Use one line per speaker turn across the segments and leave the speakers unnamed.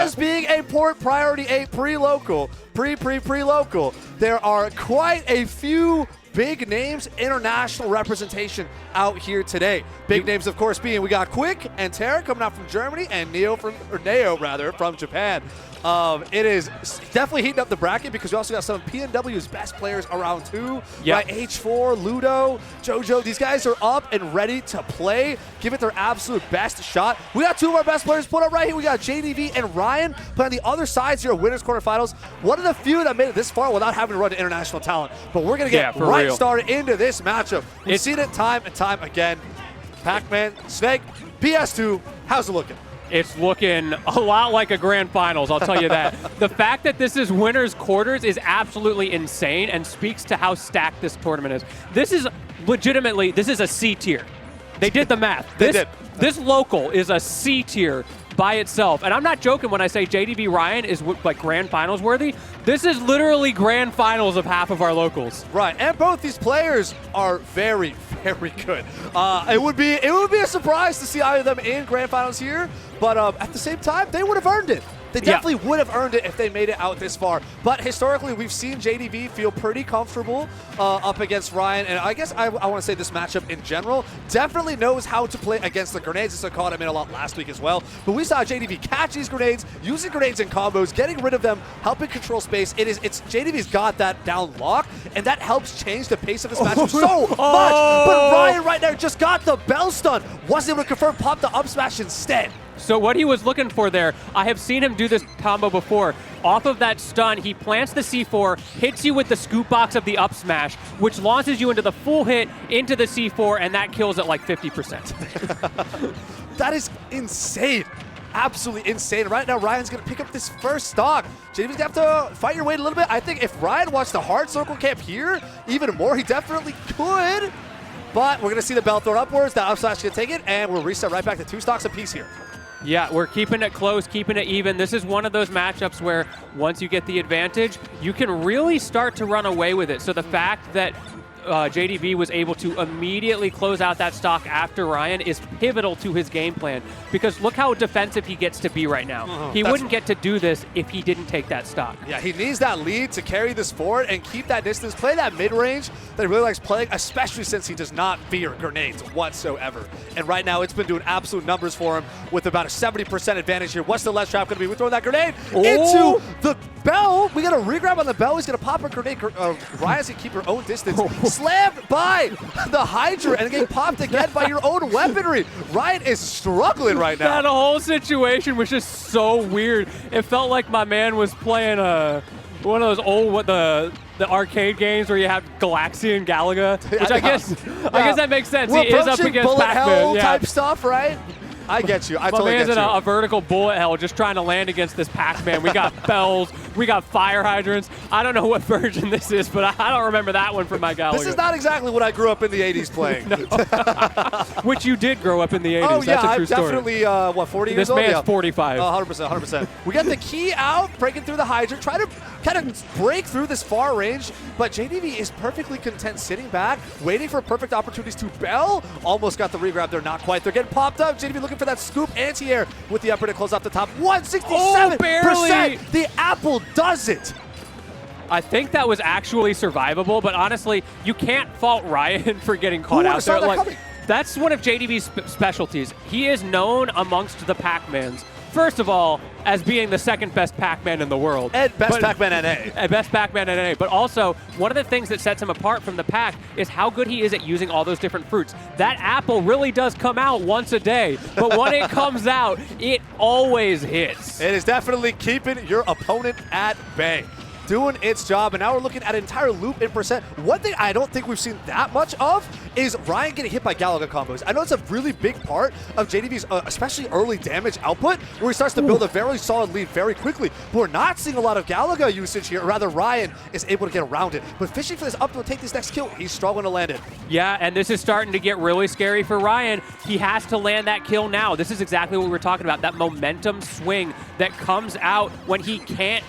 As being a port priority 8 pre-local, pre-local, there are quite a few big names, international representation out here today. Big names, of course, being we got Quick and Terra coming out from Germany and Neo from Japan. It is definitely heating up the bracket because we also got some of PNW's best players around too.
Yep.
Right, H4, Ludo, Jojo. These guys are up and ready to play. Give it their absolute best shot. We got two of our best players put up right here. We got JDV and Raiyihn playing the other sides here, winners quarterfinals. One of the few that made it this far without having to run to international talent. But we're gonna get right started into this matchup. We've seen it time and time again. Pac-Man, Snake, PS2. How's it looking?
It's looking a lot like a grand finals, I'll tell you that. The fact that this is winners quarters is absolutely insane and speaks to how stacked this tournament is. This is legitimately, this is a C tier. They did the math. This local is a C tier by itself. And I'm not joking when I say JDV Raiyihn is like grand finals worthy. This is literally grand finals of half of our locals.
Right, and both these players are very, very good. It would be a surprise to see either of them in grand finals here, but at the same time, they would have earned it. They definitely would have earned it if they made it out this far. But historically, we've seen JDV feel pretty comfortable up against Raiyihn. And I guess I want to say this matchup in general definitely knows how to play against the grenades. This I called him in a lot last week as well. But we saw JDV catch these grenades, using grenades in combos, getting rid of them, helping control space. It's JDV's got that down lock, and that helps change the pace of this matchup so much. But Raiyihn right there just got the bell stun. Wasn't able to confirm, pop the up smash instead.
So what he was looking for there, I have seen him do this combo before. Off of that stun, he plants the C4, hits you with the scoop box of the up smash, which launches you into the full hit into the C4, and that kills at like 50%.
That is insane. Absolutely insane. Right now, Ryan's going to pick up this first stock. JDV's going to have to fight your weight a little bit. I think if Raiyihn watched the hard circle camp here even more, he definitely could. But we're going to see the bell thrown upwards. That up smash is going to take it, and we'll reset right back to 2 stocks apiece here.
Yeah, we're keeping it close, keeping it even. This is one of those matchups where once you get the advantage, you can really start to run away with it. So the fact that JDV was able to immediately close out that stock after Raiyihn is pivotal to his game plan, because look how defensive he gets to be right now. He wouldn't get to do this if he didn't take that stock.
Yeah, he needs that lead to carry this forward and keep that distance, play that mid-range that he really likes playing, especially since he does not fear grenades whatsoever. And right now, it's been doing absolute numbers for him with about a 70% advantage here. What's the last trap going to be? We're throwing that grenade into the bell. We got a regrab on the bell. He's going to pop a grenade. Raiyhn's going to keep her own distance. Slammed by the Hydra and getting popped again by your own weaponry. Raiyhn is struggling right now.
That whole situation was just so weird. It felt like my man was playing one of those old the arcade games where you have Galaxy and Galaga, which I guess that makes sense.
We're
he is up against
bullet
Pac-Man.
hell type stuff, right? I get you. I totally get you.
My man's in a vertical bullet hell just trying to land against this Pac-Man. We got bells. We got fire hydrants. I don't know what version this is, but I don't remember that one from my Galaga.
This is not exactly what I grew up in the 80s playing.
Which you did grow up in the 80s.
Oh, yeah.
That's a true story.
Definitely, 40 years
this
old?
This man's
yeah.
45.
100%, 100%. We got the key out, breaking through the Hydra, try to kind of break through this far range, but JDV is perfectly content sitting back, waiting for perfect opportunities to bell. Almost got the regrab there, not quite. They're getting popped up. JDV looking for that scoop anti-air with the upper to close off the top. 167%.
Oh, barely.
The Apple does it.
I think that was actually survivable, but honestly, you can't fault Raiyihn for getting caught out there. That's one of JDV's specialties. He is known amongst the Pac-Mans, first of all, as being the second best Pac-Man in the world.
And best Pac-Man NA.
And best Pac-Man NA. But also, one of the things that sets him apart from the pack is how good he is at using all those different fruits. That apple really does come out once a day, but when it comes out, it always hits.
It is definitely keeping your opponent at bay. Doing its job, and now we're looking at an entire loop in percent. One thing I don't think we've seen that much of is Raiyhn getting hit by Galaga combos. I know it's a really big part of JDV's, especially early damage output, where he starts to build a very solid lead very quickly. But we're not seeing a lot of Galaga usage here, or rather Raiyhn is able to get around it. But fishing for this up to take this next kill, he's struggling to land it.
Yeah, and this is starting to get really scary for Raiyhn. He has to land that kill now. This is exactly what we were talking about, that momentum swing that comes out when he can't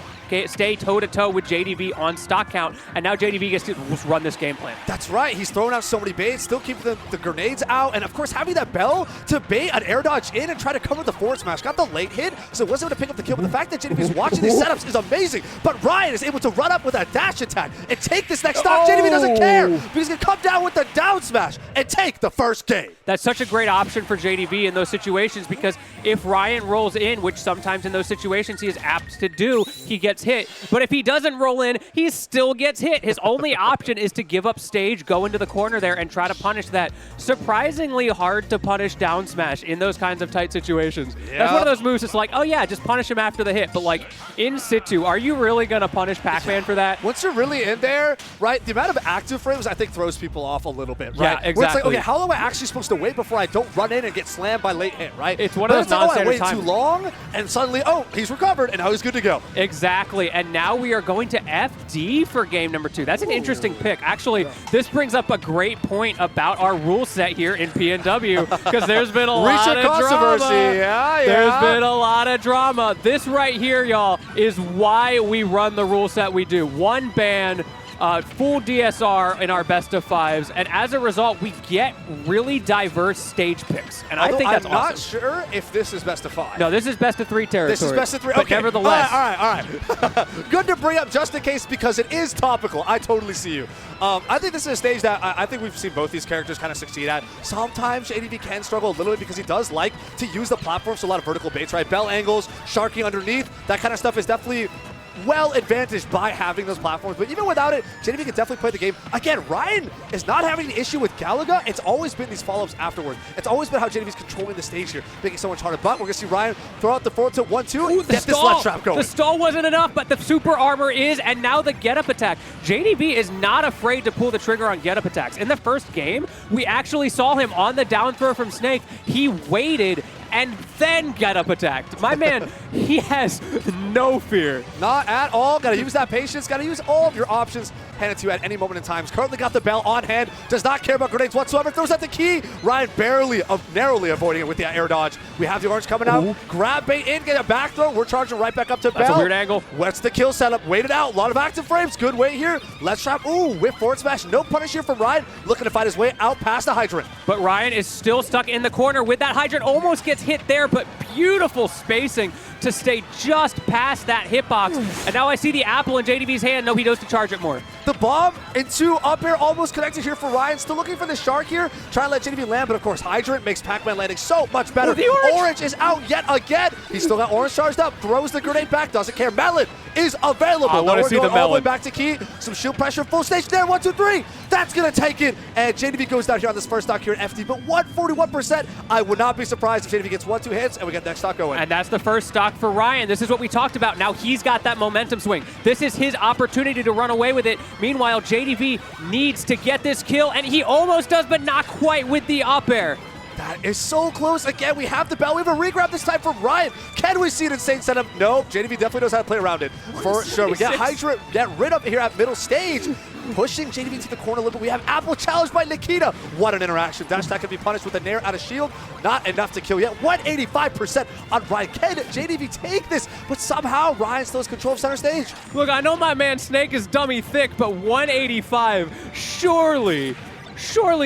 stay toe-to-toe with JDV on stock count, and now JDV gets to run this game plan.
That's right. He's throwing out so many baits, still keeping the grenades out, and of course having that bell to bait an air dodge in and try to cover the forward smash. Got the late hit, so wasn't able to pick up the kill, but the fact that JDV is watching these setups is amazing. But Raiyihn is able to run up with a dash attack and take this next stock. JDV doesn't care because he's going to come down with the down smash and take the first game.
That's such a great option for JDV in those situations, because if Raiyihn rolls in, which sometimes in those situations he is apt to do, he gets hit. But if he doesn't roll in, he still gets hit. His only option is to give up stage, go into the corner there, and try to punish that. Surprisingly hard to punish down smash in those kinds of tight situations. Yep. That's one of those moves that's like, oh yeah, just punish him after the hit. But like, in situ, are you really going to punish Pac-Man for that?
Once you're really in there, right, the amount of active frames I think throws people off a little bit, right?
Yeah, exactly.
Where it's like, okay, how long am I actually supposed to wait before I don't run in and get slammed by late hit, right?
It's one of those non-standard times.
I waited too long, and suddenly, oh, he's recovered, and now he's good to go.
Exactly, and now we are going to FD for game number 2. That's an interesting pick. Actually, this brings up a great point about our rule set here in PNW, because there's been a lot of
controversy.
Drama.
Yeah.
There's been a lot of drama. This right here, y'all, is why we run the rule set we do. One ban, full DSR in our best of 5s, and as a result, we get really diverse stage picks, and I think that's awesome.
I'm not sure if this is best of 5.
No, this is best of 3 territory.
This is best of 3,
but
okay.
Nevertheless.
All right. Good to bring up just in case, because it is topical. I totally see you. I think this is a stage that I think we've seen both these characters kind of succeed at. Sometimes JDV can struggle a little bit because he does like to use the platform, so a lot of vertical baits, right? Bell angles, sharking underneath, that kind of stuff is definitely well advantaged by having those platforms, but even without it, JDV can definitely play the game. Again, Raiyihn is not having an issue with Galaga. It's always been these follow-ups afterwards. It's always been how JDV's controlling the stage here, making it so much harder. But we're going to see Raiyihn throw out the forward tilt 1-2 and get this left trap going.
The stall wasn't enough, but the super armor is, and now the get-up attack. JDV is not afraid to pull the trigger on get-up attacks. In the first game, we actually saw him on the down throw from Snake. He waited and then get up attacked. My man, he has no fear.
Not at all. Got to use that patience. Got to use all of your options handed to you at any moment in time. He's currently got the bell on hand. Does not care about grenades whatsoever. Throws out the key. Raiyihn narrowly avoiding it with the air dodge. We have the orange coming out. Grab bait in, get a back throw. We're charging right back up to bell.
That's a weird angle.
What's the kill setup? Waited out. A lot of active frames. Good wait here. Let's trap. Ooh, whip forward smash. No punish here from Raiyihn. Looking to fight his way out past the hydrant.
But Raiyihn is still stuck in the corner with that hydrant. Almost gets hit there, but beautiful spacing to stay just past that hitbox. And now I see the apple in JDV's hand. No, he knows to charge it more.
The bomb into up air almost connected here for Raiyihn. Still looking for the shark here. Trying to let JDV land, but of course Hydrant makes Pac-Man landing so much better.
The
orange is out yet again. He's still got orange charged up. Throws the grenade back. Doesn't care. Melon is available.
I want to see the melon.
All the way back to key. Some shield pressure. Full stage there. 1, 2, 3. That's going to take it. And JDV goes down here on this first stock here at FD. But 141%. I would not be surprised if JDV gets 1-2 hits and we get next stock going.
And that's the first stock for Raiyihn. This is what we talked about. Now he's got that momentum swing. This is his opportunity to run away with it. Meanwhile, JDV needs to get this kill, and he almost does, but not quite with the up air.
That is so close. Again, we have the bell. We have a regrab this time from Raiyihn. Can we see an insane setup? No. JDV definitely knows how to play around it. For sure. We get Hydrant, get rid of it here at middle stage. Pushing JDV to the corner a little bit. We have Apple challenged by Nikita. What an interaction. Dash attack can be punished with a nair out of shield. Not enough to kill yet. 185% on Raiyihn. Can JDV take this? But somehow Raiyihn still has control of center stage.
Look, I know my man Snake is dummy thick, but 185, surely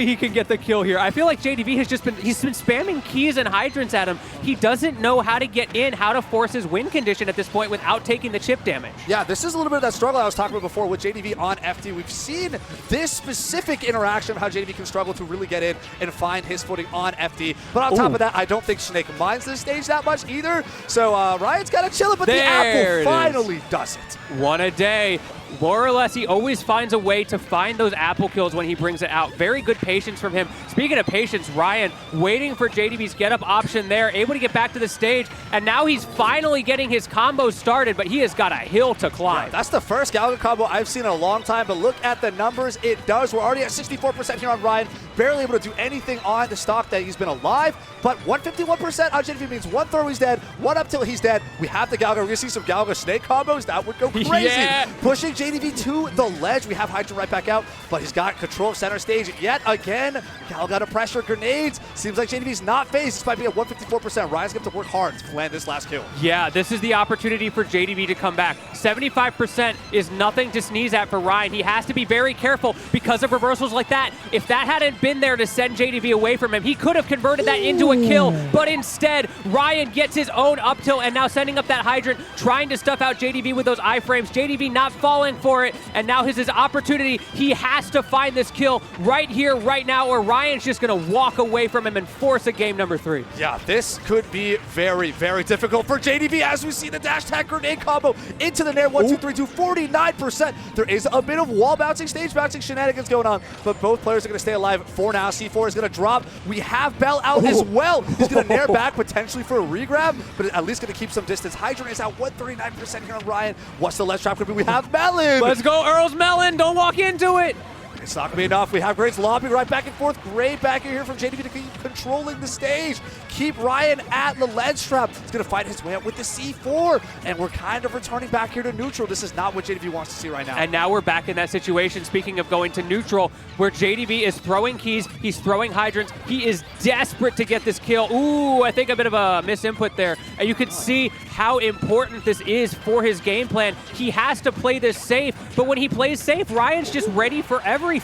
he can get the kill here. I feel like JDV has he's been spamming keys and hydrants at him. He doesn't know how to get in, how to force his win condition at this point without taking the chip damage.
Yeah, this is a little bit of that struggle I was talking about before with JDV on FD. We've seen this specific interaction of how JDV can struggle to really get in and find his footing on FD. But on top of that, I don't think Snake minds this stage that much either. So Raiyhn's got to chill it, but the apple finally does it.
One a day. More or less, he always finds a way to find those apple kills when he brings it out. Very good patience from him. Speaking of patience, Raiyhn waiting for JDV's get-up option there, able to get back to the stage, and now he's finally getting his combo started, but he has got a hill to climb.
Yeah, that's the first Galaga combo I've seen in a long time, but look at the numbers it does. We're already at 64% here on Raiyhn, barely able to do anything on the stock that he's been alive, but 151% on JDV means one throw he's dead, one up till he's dead. We have the Galaga. We're going to see some Galaga Snake combos. That would go crazy.
Yeah.
Pushing JDV JDV to the ledge. We have Hydra right back out, but he's got control of center stage yet again. Cal got a pressure grenades. Seems like JDV's not phased. This might be at 154%. Ryan's going to have to work hard to land this last kill.
Yeah, this is the opportunity for JDV to come back. 75% is nothing to sneeze at for Raiyhn. He has to be very careful because of reversals like that. If that hadn't been there to send JDV away from him, he could have converted that into a kill, but instead, Raiyhn gets his own up tilt and now sending up that hydrant, trying to stuff out JDV with those iframes. JDV not falling for it, and now his opportunity. He has to find this kill right here, right now, or Ryan's just going to walk away from him and force a game number 3.
Yeah, this could be very, very difficult for JDV as we see the dash tag grenade combo into the Nair. 1, 2, 3, 2, 49%. There is a bit of wall bouncing, stage bouncing shenanigans going on, but both players are going to stay alive for now. C4 is going to drop. We have Bell out as well. He's going to Nair back potentially for a regrab, but at least going to keep some distance. Hydra is at 139% here on Raiyhn. What's the ledge trap going to be? We have Melon.
Let's go, Earl's Melon. Don't walk into it.
It's not going to be enough. We have Gray's lobbing right back and forth. Gray back here from JDV to keep controlling the stage. Keep Raiyhn at the ledge trap. He's going to fight his way out with the C4. And we're kind of returning back here to neutral. This is not what JDV wants to see right now.
And now we're back in that situation, speaking of going to neutral, where JDV is throwing keys, he's throwing hydrants. He is desperate to get this kill. Ooh, I think a bit of a misinput there. And you can see how important this is for his game plan. He has to play this safe, but when he plays safe, Ryan's just ready for everything.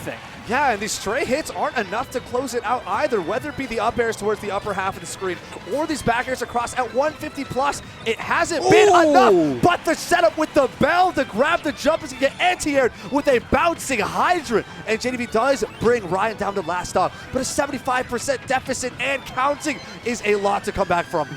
Yeah, and these stray hits aren't enough to close it out either, whether it be the up airs towards the upper half of the screen or these back airs across at 150 plus. It hasn't been enough, but the setup with the Bell to grab the jump is going to get anti-aired with a bouncing hydrant. And JDV does bring Raiyhn down to last stock, but a 75% deficit and counting is a lot to come back from.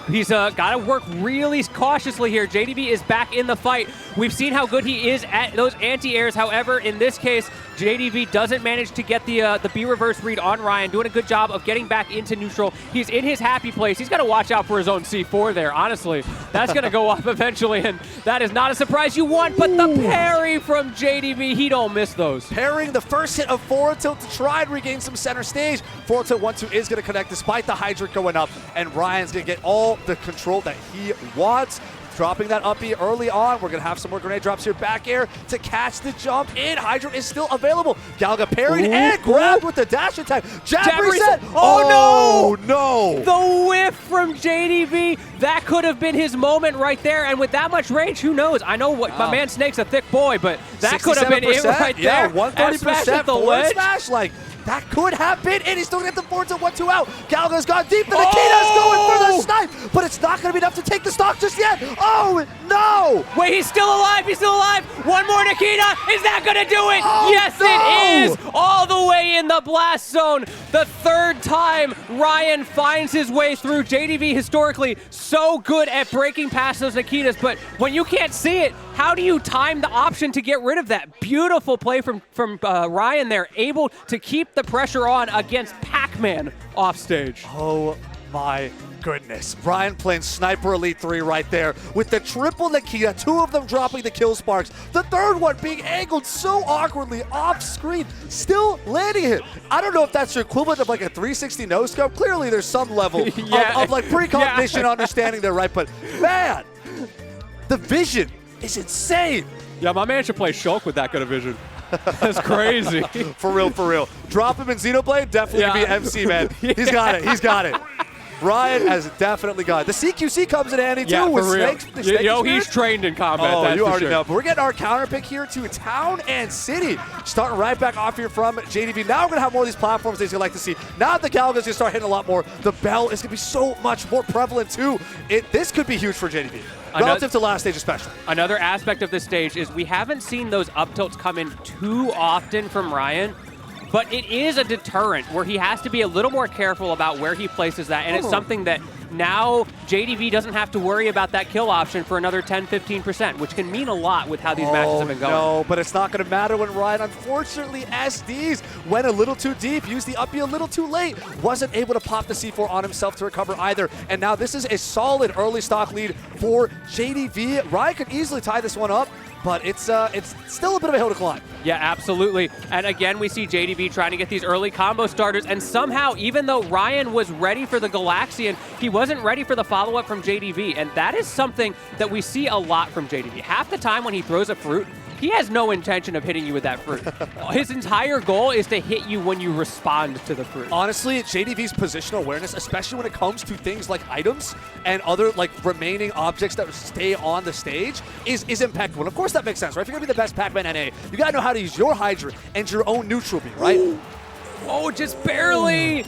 He's got to work really cautiously here. JDV is back in the fight. We've seen how good he is at those anti-airs. However, in this case, JDV doesn't manage to get the B reverse read on Raiyhn, doing a good job of getting back into neutral. He's in his happy place. He's got to watch out for his own C4 there, honestly. That's going to go off eventually, and that is not a surprise you want, but the parry from JDV, he don't miss those.
Parrying the first hit of forward tilt to try and regain some center stage. Forward tilt 1-2 is going to connect despite the hydrant going up, and Ryan's going to get all the control that he wants. Dropping that up B early on. We're going to have some more grenade drops here. Back air to catch the jump in. Hydrant is still available. Galga parried and grabbed with the dash attack. Jab reset. Oh, no.
The whiff from JDV. That could have been his moment right there. And with that much range, who knows? I know what my man Snake's a thick boy, but that could have been it right there.
Yeah, 130% forward smash. Like, that could have been it. He's still going to get the forward to 1-2 out. Galga's gone deep. The Nikita's going for the snipe, but it's not going to be enough to take the stock just yet. Oh, no.
Wait, he's still alive. He's still alive. One more Nikita. Is that going to do it?
Oh,
yes,
no.
It is. All the way in the blast zone. The third time Raiyhn finds his way through. JDV historically so good at breaking past those Nikitas, but when you can't see it, how do you time the option to get rid of that? Beautiful play from Raiyhn there, able to keep the pressure on against Pac-Man off stage.
Oh my goodness. Raiyhn playing Sniper Elite 3 right there with the triple Nikita, 2 of them dropping the kill sparks. The third one being angled so awkwardly off screen, still landing it. I don't know if that's the equivalent of like a 360 no scope. Clearly there's some level of like precognition understanding there, right? But man, the vision is insane.
Yeah, my man should play Shulk with that kind of vision. That's crazy.
For real, for real. Drop him in Xenoblade, definitely be MC, man. He's got it. He's got it. Raiyhn has definitely got it. The CQC comes in handy, too, with Snakes.
Yo, he's trained in combat.
Oh,
that's
you already
sure.
know. But we're getting our counter pick here to Town and City. Starting right back off here from JDV. Now we're going to have more of these platforms that he's going to like to see. Now the Galga's going to start hitting a lot more. The Bell is going to be so much more prevalent, too. This could be huge for JDV. Relative to last stage especially.
Another aspect of this stage is we haven't seen those up tilts come in too often from Raiyhn, but it is a deterrent where he has to be a little more careful about where he places that, and it's something that now JDV doesn't have to worry about that kill option for another 10-15%, which can mean a lot with how these matches have been going.
No, but it's not going to matter when Raiyhn, unfortunately, SDs went a little too deep, used the up B a little too late, wasn't able to pop the C4 on himself to recover either, and now this is a solid early stock lead for JDV. Raiyhn could easily tie this one up, but it's still a bit of a hill to climb.
Yeah, absolutely. And again, we see JDV trying to get these early combo starters, and somehow, even though Raiyhn was ready for the Galaxian, he wasn't ready for the follow-up from JDV, and that is something that we see a lot from JDV. Half the time when he throws a fruit, he has no intention of hitting you with that fruit. His entire goal is to hit you when you respond to the fruit.
Honestly, JDV's positional awareness, especially when it comes to things like items and other like remaining objects that stay on the stage, is impeccable. And of course, that makes sense, right? If you're gonna be the best Pac-Man NA, you gotta know how to use your Hydra and your own neutral beam, right?
Oh, just barely.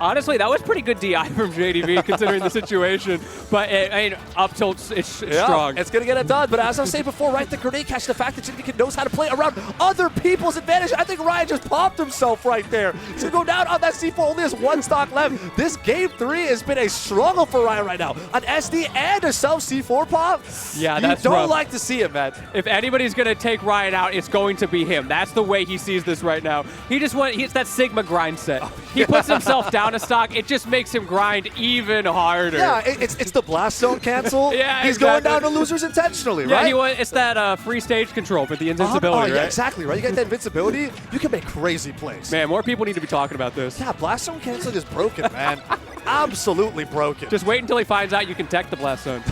Honestly, that was pretty good DI from JDV considering the situation. But I mean, up tilt, it's strong.
It's going to get it done. But as I was saying before, right, the grenade catch, the fact that JDV knows how to play around other people's advantage. I think Raiyihn just popped himself right there. He's going to go down on that C4, only has one stock left. This game 3 has been a struggle for Raiyihn right now. An SD and a self C4 pop.
Yeah, that's
You don't
rough.
like to see it, man.
If anybody's going to take Raiyihn out, it's going to be him. That's the way he sees this right now. It's that Sigma grind set. He puts himself down a stock. It just makes him grind even harder.
Yeah, it's the blast zone cancel.
Yeah,
He's
exactly.
going down to losers intentionally,
Yeah,
right?
it's that free stage control for the invincibility,
yeah,
right?
exactly, right? You got that invincibility, you can make crazy plays.
Man, more people need to be talking about this.
Yeah, blast zone canceling is broken, man. Absolutely broken.
Just wait until he finds out you can tech the blast zone.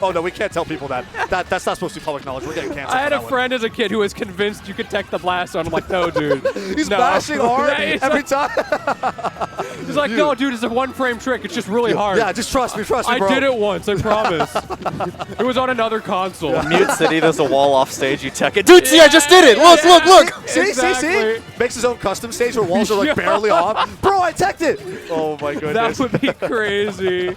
Oh, no, we can't tell people that. That's not supposed to be public knowledge. We're getting canceled.
I had a friend as a kid who was convinced you could tech the blast zone. I'm like, no, dude.
He's
no.
bashing hard
Yeah,
every time.
He's like, no, dude, it's a one-frame trick. It's just really hard.
Yeah, just trust me, bro.
I did it once, I promise. It was on another console.
Mute City, there's a wall off stage, you tech it. Dude, see, I just did it! Look, look, look!
See?
Exactly.
Makes his own custom stage where walls are like barely off. Bro, I teched it. Oh my goodness.
That would be crazy.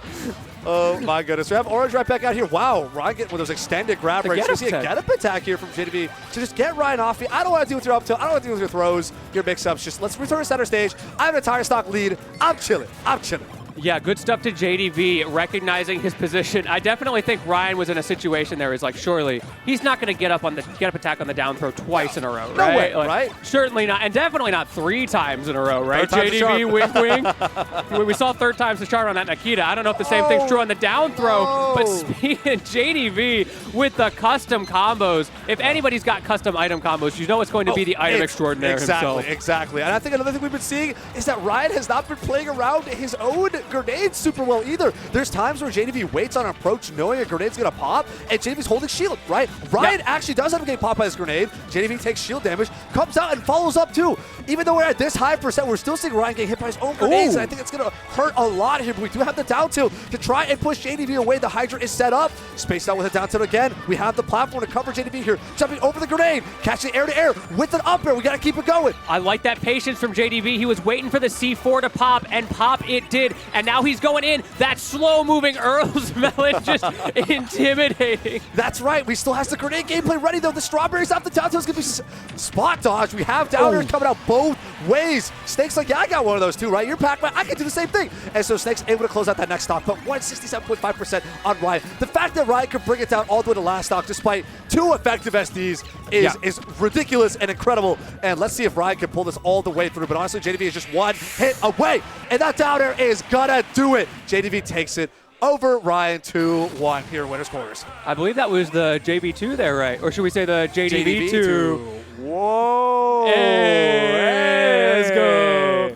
Oh my goodness. We have Orange right back out here. Wow, Raiyhn getting with those extended grab rates. We see a get-up attack here from JDV to just get Raiyhn off me. I don't want to deal with your up tilt. I don't want to deal with your throws, your mix-ups. Just let's return to center stage. I have an entire stock lead. I'm chilling.
Yeah, good stuff to JDV, recognizing his position. I definitely think Raiyhn was in a situation there. Is like, surely he's not going to get up attack on the down throw twice in a row, right?
No way,
like,
right?
Certainly not, and definitely not 3 times in a row, right?
Third time's the
JDV, wink, wink. We saw third time's the charm on that Nikita. I don't know if the same thing's true on the down throw, but speaking JDV with the custom combos, if anybody's got custom item combos, you know it's going to be the item extraordinaire himself.
Exactly. And I think another thing we've been seeing is that Raiyhn has not been playing around his own grenades super well either. There's times where JDV waits on an approach knowing a grenade's going to pop, and JDV's holding shield, right? Raiyhn actually does have a game pop by his grenade. JDV takes shield damage, comes out and follows up too. Even though we're at this high percent, we're still seeing Raiyhn getting hit by his own grenades, and I think it's going to hurt a lot here, but we do have the down tilt to try and push JDV away. The Hydra is set up. Spaced out with a down tilt again. We have the platform to cover JDV here. Jumping over the grenade, catching air to air with an up air. We got to keep it going.
I like that patience from JDV. He was waiting for the C4 to pop, and pop it did. And now he's going in. That slow-moving Earl's Melon just intimidating.
That's right. We still has the grenade gameplay ready, though. The strawberries off the down tilt is going to be spot dodge. We have down air coming out both ways. Snake's like, yeah, I got one of those too, right? You're Pac-Man. I can do the same thing. And so Snake's able to close out that next stock, but 167.5% on Raiyhn. The fact that Raiyhn could bring it down all the way to last stock despite 2 effective SDs is ridiculous and incredible. And let's see if Raiyhn can pull this all the way through. But honestly, JDV is just 1 hit away. And that down air is gonna do it. JDV takes it over Raiyhn 2-1 here in Winners Quarters.
I believe that was the JV2 there, right? Or should we say the JDV2?
Whoa.
Hey, let's go.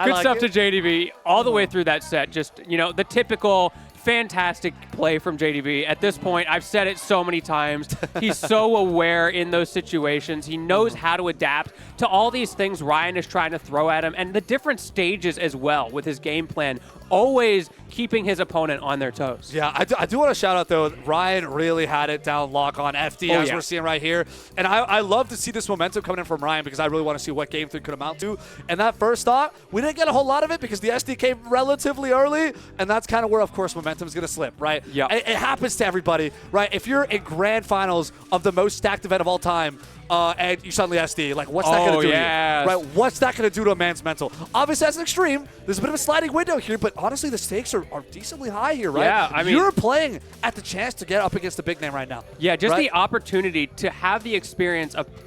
Good
like
stuff
it.
to JDV all the way through that set. Just, you know, the typical fantastic play from JDV. At this point, I've said it so many times. He's so aware in those situations. He knows how to adapt to all these things Raiyhn is trying to throw at him, and the different stages as well with his game plan, always keeping his opponent on their toes.
Yeah, I do want to shout out, though, Raiyhn really had it down lock on FD, as we're seeing right here. And I love to see this momentum coming in from Raiyhn because I really want to see what Game 3 could amount to. And that first thought, we didn't get a whole lot of it because the SD came relatively early, and that's kind of where, of course, momentum is going to slip, right?
Yeah.
It happens to everybody, right? If you're in grand finals of the most stacked event of all time, and you suddenly SD, like, what's that going to do to you? Right? What's that going to do to a man's mental? Obviously, that's an extreme. There's a bit of a sliding window here, but honestly, the stakes are decently high here, right?
Yeah, I mean,
you're playing at the chance to get up against the big name right now.
Yeah, just
right?
the opportunity to have the experience of